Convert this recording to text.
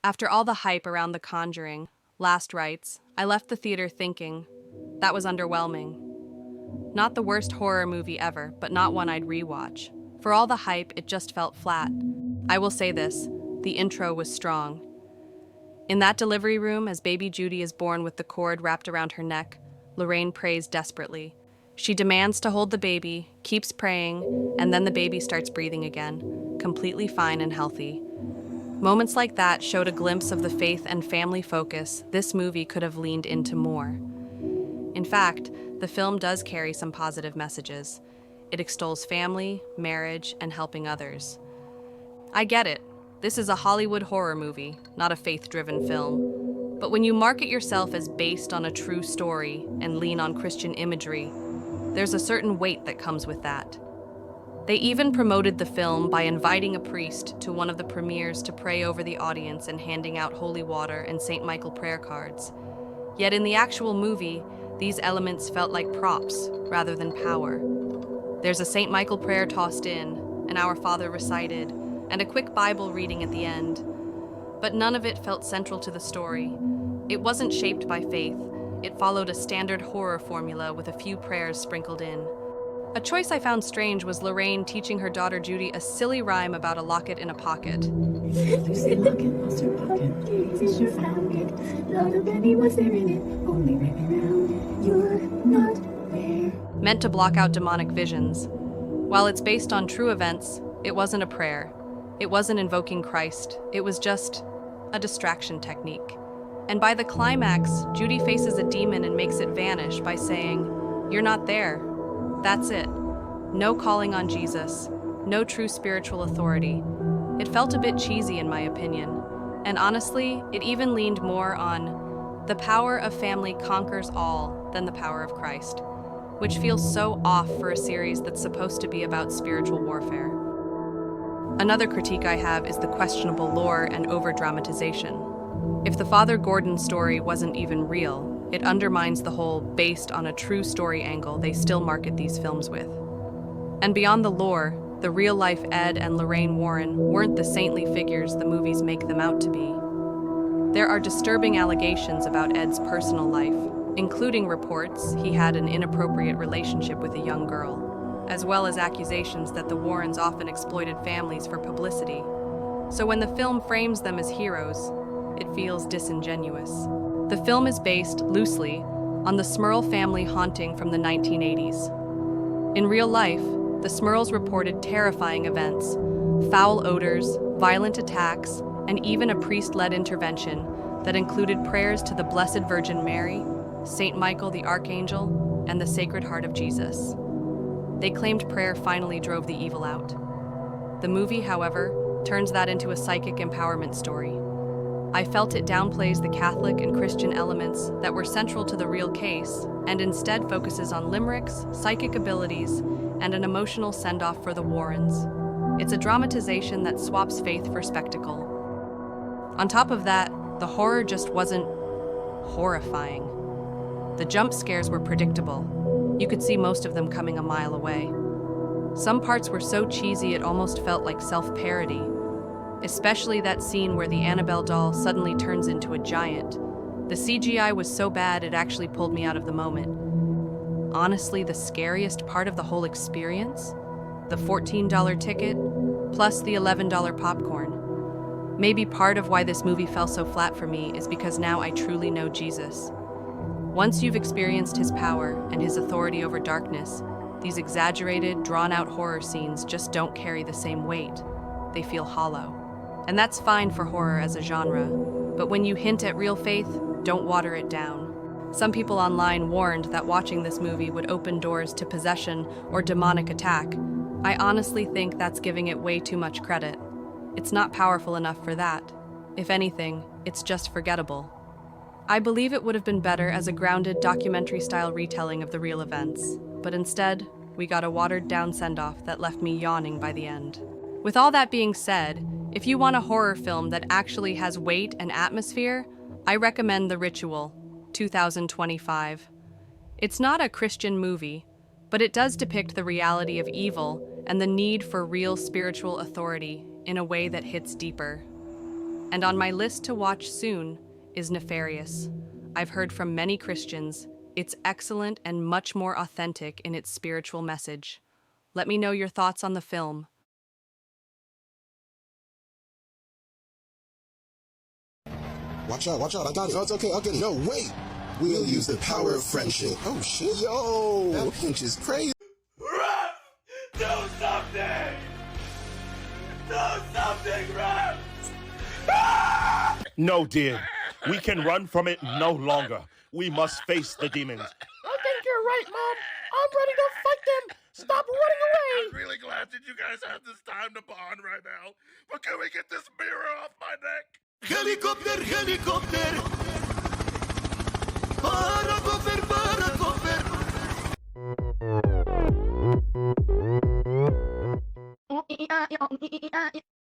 After all the hype around The Conjuring, last rites, I left the theater thinking, that was underwhelming. Not the worst horror movie ever, but not one I'd rewatch. For all the hype, it just felt flat. I will say this, the intro was strong. In that delivery room, as baby Judy is born with the cord wrapped around her neck, Lorraine prays desperately. She demands to hold the baby, keeps praying, and then the baby starts breathing again, completely fine and healthy. Moments like that showed a glimpse of the faith and family focus this movie could have leaned into more. In fact, the film does carry some positive messages. It extols family, marriage, and helping others. I get it. This is a Hollywood horror movie, not a faith-driven film. But when you market yourself as based on a true story and lean on Christian imagery, there's a certain weight that comes with that. They even promoted the film by inviting a priest to one of the premieres to pray over the audience and handing out holy water and St. Michael prayer cards. Yet in the actual movie, these elements felt like props rather than power. There's a St. Michael prayer tossed in, an Our Father recited, and a quick Bible reading at the end. But none of it felt central to the story. It wasn't shaped by faith. It followed a standard horror formula with a few prayers sprinkled in. A choice I found strange was Lorraine teaching her daughter Judy a silly rhyme about a locket in a pocket. Lucy locket lost her pocket. Katie Fisher found it. Not a penny was there in it. Only ran around. You're not there. Meant to block out demonic visions. While it's based on true events, it wasn't a prayer. It wasn't invoking Christ. It was just a distraction technique. And by the climax, Judy faces a demon and makes it vanish by saying, "You're not there." That's it. No calling on Jesus. No true spiritual authority. It felt a bit cheesy in my opinion. And honestly, it even leaned more on the power of family conquers all than the power of Christ, which feels so off for a series that's supposed to be about spiritual warfare. Another critique I have is the questionable lore and over-dramatization. If the Father Gordon story wasn't even real, it undermines the whole based on a true story angle they still market these films with. And beyond the lore, the real-life Ed and Lorraine Warren weren't the saintly figures the movies make them out to be. There are disturbing allegations about Ed's personal life, including reports he had an inappropriate relationship with a young girl, as well as accusations that the Warrens often exploited families for publicity. So when the film frames them as heroes, it feels disingenuous. The film is based, loosely, on the Smurl family haunting from the 1980s. In real life, the Smurls reported terrifying events, foul odors, violent attacks, and even a priest-led intervention that included prayers to the Blessed Virgin Mary, Saint Michael the Archangel, and the Sacred Heart of Jesus. They claimed prayer finally drove the evil out. The movie, however, turns that into a psychic empowerment story. I felt it downplays the Catholic and Christian elements that were central to the real case and instead focuses on limericks, psychic abilities, and an emotional send-off for the Warrens. It's a dramatization that swaps faith for spectacle. On top of that, the horror just wasn't horrifying. The jump scares were predictable. You could see most of them coming a mile away. Some parts were so cheesy it almost felt like self-parody. Especially that scene where the Annabelle doll suddenly turns into a giant. The CGI was so bad it actually pulled me out of the moment. Honestly, the scariest part of the whole experience? The $14 ticket, plus the $11 popcorn. Maybe part of why this movie fell so flat for me is because now I truly know Jesus. Once you've experienced his power and his authority over darkness, these exaggerated, drawn-out horror scenes just don't carry the same weight. They feel hollow. And that's fine for horror as a genre, but when you hint at real faith, don't water it down. Some people online warned that watching this movie would open doors to possession or demonic attack. I honestly think that's giving it way too much credit. It's not powerful enough for that. If anything, it's just forgettable. I believe it would have been better as a grounded documentary-style retelling of the real events, but instead, we got a watered-down send-off that left me yawning by the end. With all that being said, if you want a horror film that actually has weight and atmosphere, I recommend The Ritual, 2025. It's not a Christian movie, but it does depict the reality of evil and the need for real spiritual authority in a way that hits deeper. And on my list to watch soon is Nefarious. I've heard from many Christians it's excellent and much more authentic in its spiritual message. Let me know your thoughts on the film. Watch out, I got it. Oh, it's okay, I'll get it. No, wait! We'll use the power of friendship. Oh, shit. Yo! That pinch is crazy. Do something! Do something, Rev! No, dear. We can run from it no longer. We must face the demons. I think you're right, Mom. I'm ready to fight them. Stop running away. I'm really glad that you guys have this time to bond right now. But can we get this mirror off my neck? Helicopter, helicopter! Para cover!